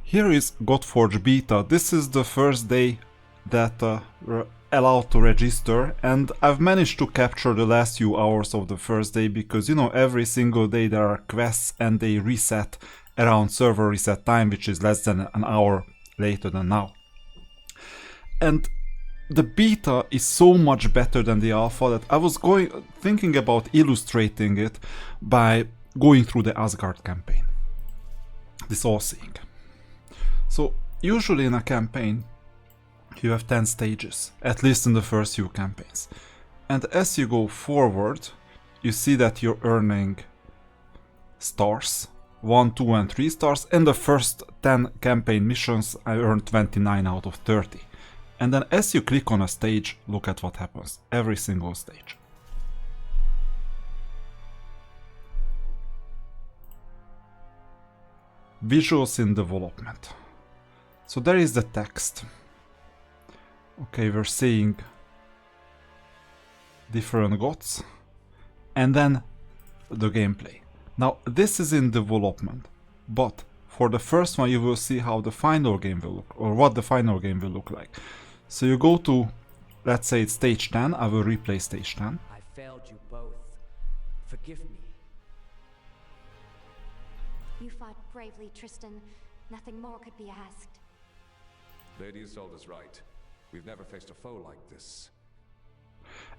Here is Godforge Beta. This is the first day that we're allowed to register, and I've managed to capture the last few hours of the first day because, you know, every single day there are quests and they reset around server reset time, which is less than an hour later than now. And the beta is so much better than the alpha that I was thinking about illustrating it by going through the Asgard campaign. This all-seeing. So usually in a campaign you have 10 stages, at least in the first few campaigns. And as you go forward, you see that you're earning stars, 1, 2 and 3 stars. In the first 10 campaign missions I earned 29 out of 30. And then as you click on a stage, look at what happens, every single stage. Visuals in development. So there is the text. Okay, we're seeing different gods. And then the gameplay. Now this is in development, but for the first one you will see how the final game will look, or what the final game will look like. So you go to, let's say it's stage 10, I will replay stage 10. I failed you both. Forgive me. You fought bravely, Tristan. Nothing more could be asked. Lady Isolde's right. We've never faced a foe like this.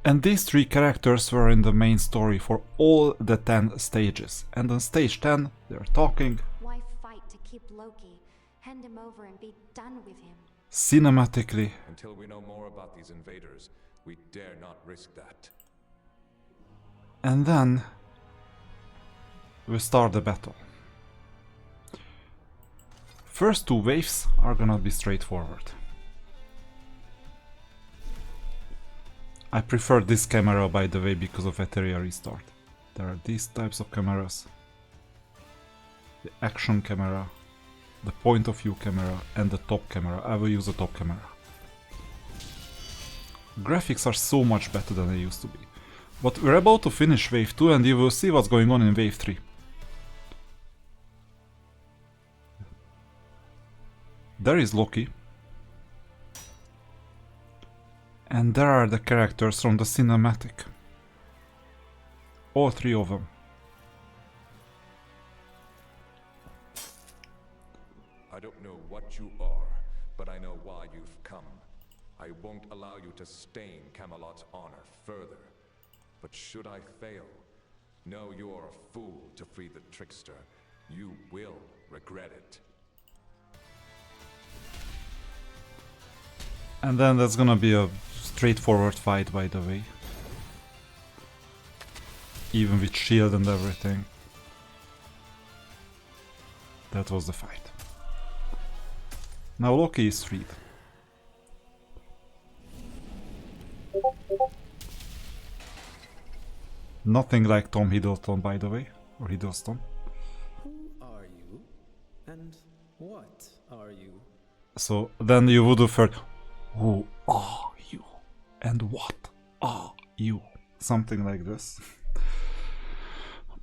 And these 3 characters were in the main story for all the 10 stages. And on stage 10, they're talking. Why fight to keep Loki? Hand him over and be done with him. Cinematically. Until we know more about these invaders, we dare not risk that. And then we start the battle. First 2 waves are gonna be straightforward. I prefer this camera, by the way, because of Etheria restart. There are these types of cameras. The action camera, the point of view camera, and the top camera. I will use the top camera. Graphics are so much better than they used to be. But we're about to finish wave 2 and you will see what's going on in wave 3. There is Loki. And there are the characters from the cinematic. All 3 of them. I don't know what you are, but I know why you've come. I won't allow you to stain Camelot's honor further. But should I fail, know you are a fool to free the trickster. You will regret it. And then there's gonna be a straightforward fight, by the way. Even with shield and everything. That was the fight. Now Loki is freed. Nothing like Tom Hiddleston, by the way, or Hiddleston. Who are you? And what are you? So then you would have heard, who are you? And what are you? Something like this.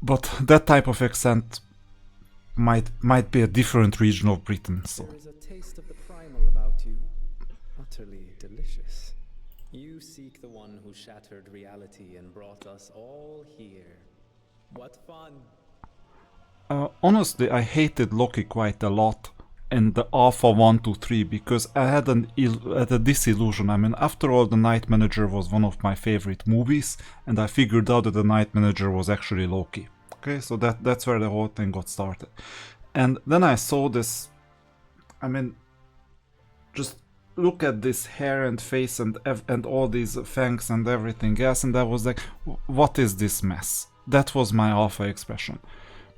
But that type of accent might be a different region of Britain, so. There is a taste of the primal about you. Utterly delicious. You seek the one who shattered reality and brought us all here. What fun! Honestly, I hated Loki quite a lot in the Alpha 1 to 3 because I had a disillusion. I mean, after all, The Night Manager was one of my favorite movies, and I figured out that The Night Manager was actually Loki. Okay, so that's where the whole thing got started. And then I saw this, I mean, just look at this hair and face and all these fangs and everything else, and I was like, what is this mess? That was my alpha expression.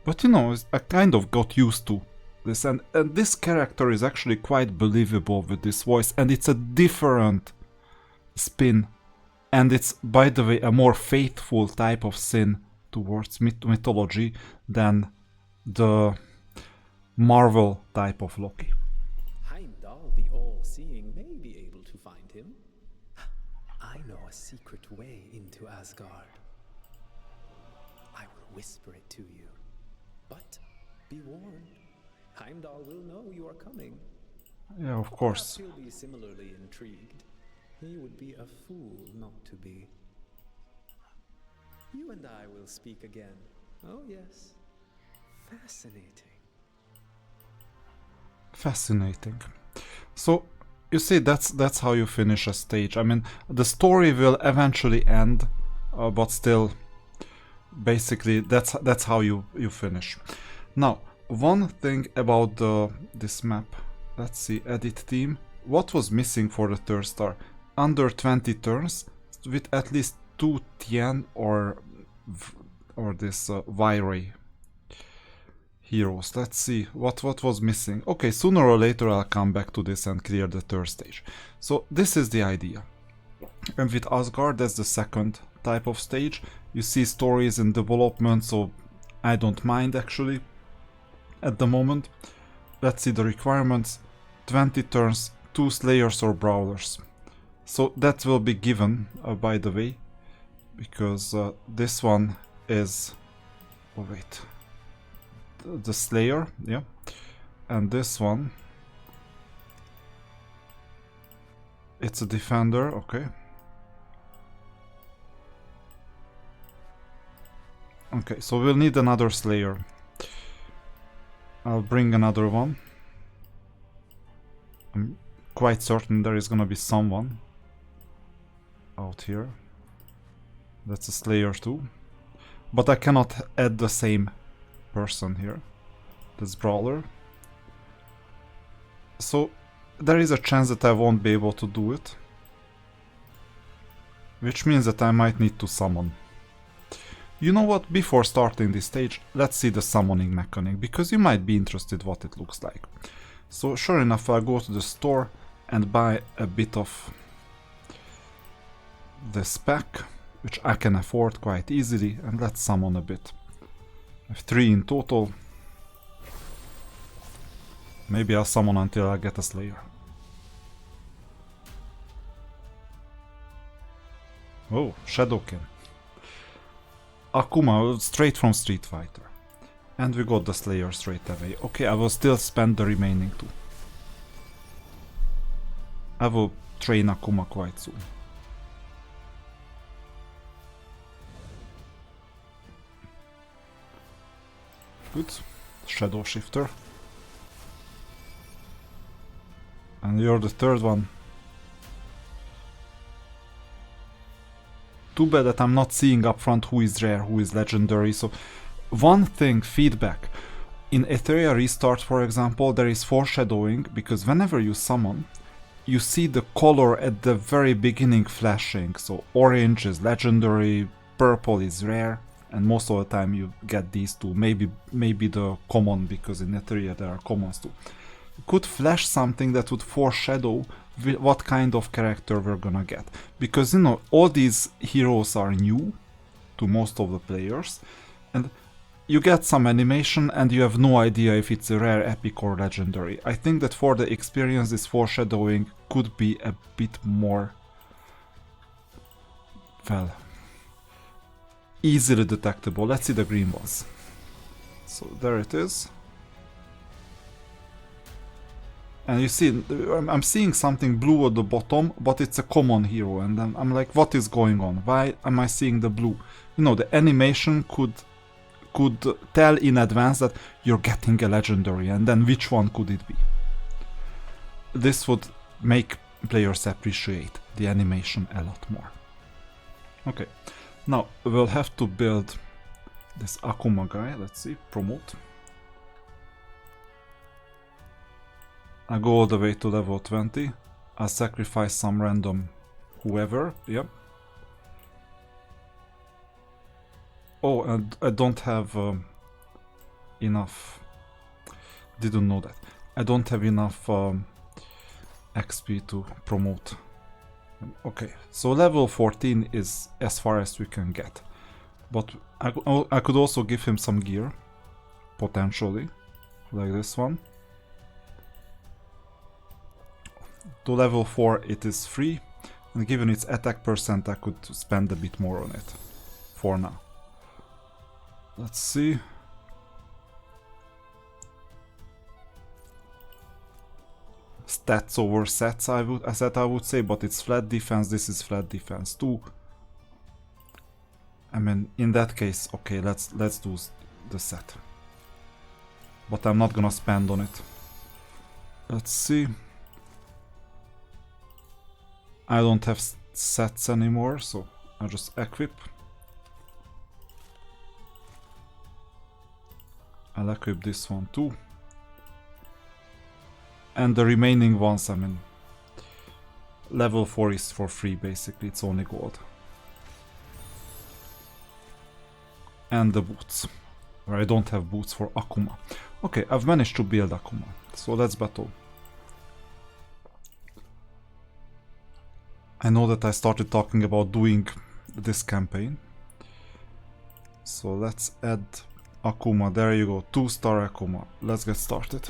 But you know, I kind of got used to this, and this character is actually quite believable with this voice, and it's a different spin, and it's, by the way, a more faithful type of sin towards mythology than the Marvel type of Loki. Heimdall the All-Seeing may be able to find him. I know a secret way into Asgard. I will whisper it to you. But be warned, Heimdall will know you are coming. Yeah, of Perhaps course. he'll be similarly intrigued. He would be a fool not to be. You and I will speak again. Oh yes. Fascinating. Fascinating. So you see, that's how you finish a stage. I mean, the story will eventually end, but still, basically, that's how you finish. Now, one thing about this map. Let's see, edit theme. What was missing for the third star? Under 20 turns with at least 2 Tien or this Vyrey heroes. Let's see what was missing. Okay, sooner or later I'll come back to this and clear the third stage. So this is the idea. And with Asgard, that's the second type of stage. You see stories in development, so I don't mind actually at the moment. Let's see the requirements. 20 turns, 2 Slayers or Brawlers. So that will be given, by the way, because this one is... Oh wait. The Slayer, yeah. And this one... It's a Defender, okay. Okay, so we'll need another Slayer. I'll bring another one. I'm quite certain there is gonna be someone out here. That's a Slayer too. But I cannot add the same person here. That's Brawler. So there is a chance that I won't be able to do it. Which means that I might need to summon. You know what, before starting this stage, let's see the summoning mechanic, because you might be interested what it looks like. So sure enough, I'll go to the store and buy a bit of this pack, which I can afford quite easily, and let's summon a bit. I have 3 in total. Maybe I'll summon until I get a Slayer. Oh, Shadowkin. Akuma, straight from Street Fighter. And we got the Slayer straight away. Okay, I will still spend the remaining 2. I will train Akuma quite soon. Good. Shadow Shifter. And you're the third one. Too bad that I'm not seeing up front who is rare, who is legendary. So one thing, feedback. In Etheria Restart, for example, there is foreshadowing, because whenever you summon, you see the color at the very beginning flashing. So orange is legendary, purple is rare, and most of the time you get these two. Maybe the common, because in Etheria there are commons too. You could flash something that would foreshadow what kind of character we're gonna get. Because, you know, all these heroes are new to most of the players, and you get some animation and you have no idea if it's a rare, epic or legendary. I think that for the experience, this foreshadowing could be a bit more, well, easily detectable. Let's see the green ones. So there it is. And you see, I'm seeing something blue at the bottom, but it's a common hero, and then I'm like, what is going on? Why am I seeing the blue? You know, the animation could tell in advance that you're getting a legendary, and then which one could it be? This would make players appreciate the animation a lot more. Okay, now we'll have to build this Akuma guy. Let's see, promote. I go all the way to level 20. I'll sacrifice some random whoever, yep. Oh, and I don't have enough. Didn't know that. I don't have enough XP to promote. Okay, so level 14 is as far as we can get. But I could also give him some gear, potentially, like this one. To level 4 it is free, and given its attack percent I could spend a bit more on it, for now. Let's see. stats over sets, I would say, but it's flat defense, this is flat defense too. I mean, in that case, okay, let's do the set. But I'm not gonna spend on it. Let's see. I don't have sets anymore, so I'll just equip. I'll equip this one too. And the remaining ones, I mean, level 4 is for free basically, it's only gold. And the boots, where I don't have boots for Akuma. Okay, I've managed to build Akuma, so let's battle. I know that I started talking about doing this campaign. So let's add Akuma, there you go, 2-star Akuma. Let's get started.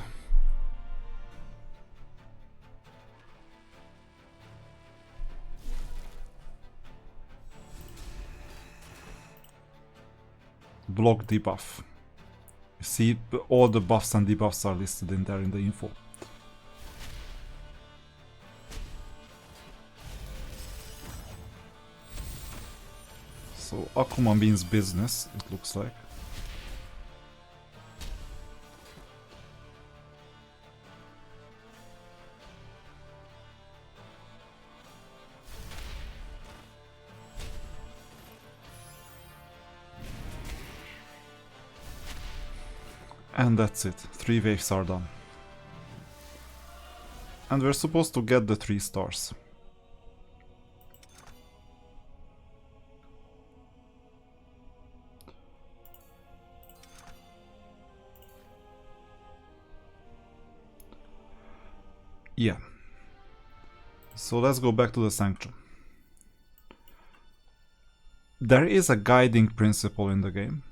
Block debuff. You see, all the buffs and debuffs are listed in there in the info. So Akuma means business, it looks like. And that's it, 3 waves are done. And we're supposed to get the 3 stars. Yeah. So let's go back to the Sanction. There is a guiding principle in the game.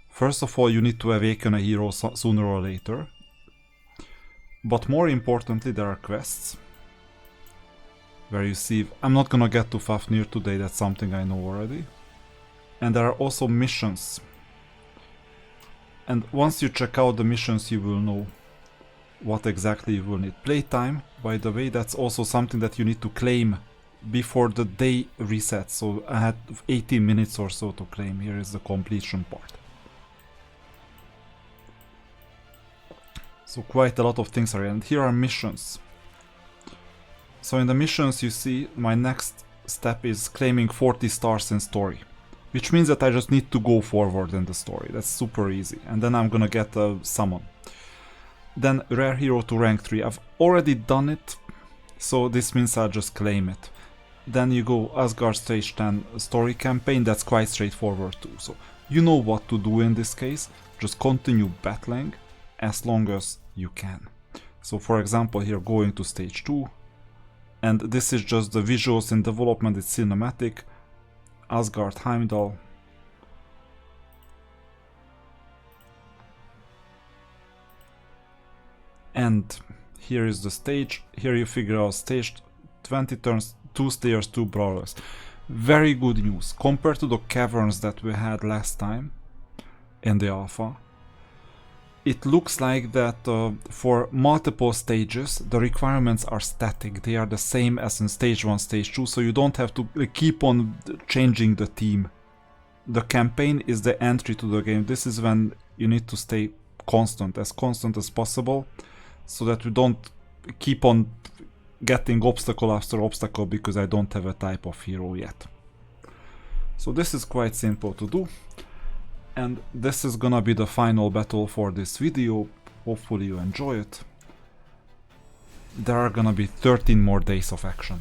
First of all, you need to awaken a hero sooner or later. But more importantly, there are quests. Where you see, I'm not gonna get to Fafnir today, that's something I know already. And there are also missions. And once you check out the missions, you will know what exactly you will need. Playtime, by the way, that's also something that you need to claim before the day resets. So I had 18 minutes or so to claim. Here is the completion part. So quite a lot of things are here, and here are missions. So in the missions you see my next step is claiming 40 stars in story. Which means that I just need to go forward in the story, that's super easy. And then I'm gonna get a summon. Then rare hero to rank 3, I've already done it, so this means I'll just claim it. Then you go Asgard stage 10 story campaign, that's quite straightforward too. So you know what to do in this case, just continue battling as long as you can. So for example here going to stage 2, and this is just the visuals in development, it's cinematic. Asgard Heimdall. And here is the stage, here you figure out stage 20 turns, 2 stairs, 2 brawlers. Very good news, compared to the caverns that we had last time in the alpha. It looks like that for multiple stages the requirements are static, they are the same as in stage 1, stage 2, so you don't have to keep on changing the team. The campaign is the entry to the game, this is when you need to stay constant as possible, so that you don't keep on getting obstacle after obstacle because I don't have a type of hero yet. So this is quite simple to do. And this is gonna be the final battle for this video, hopefully you enjoy it. There are gonna be 13 more days of action.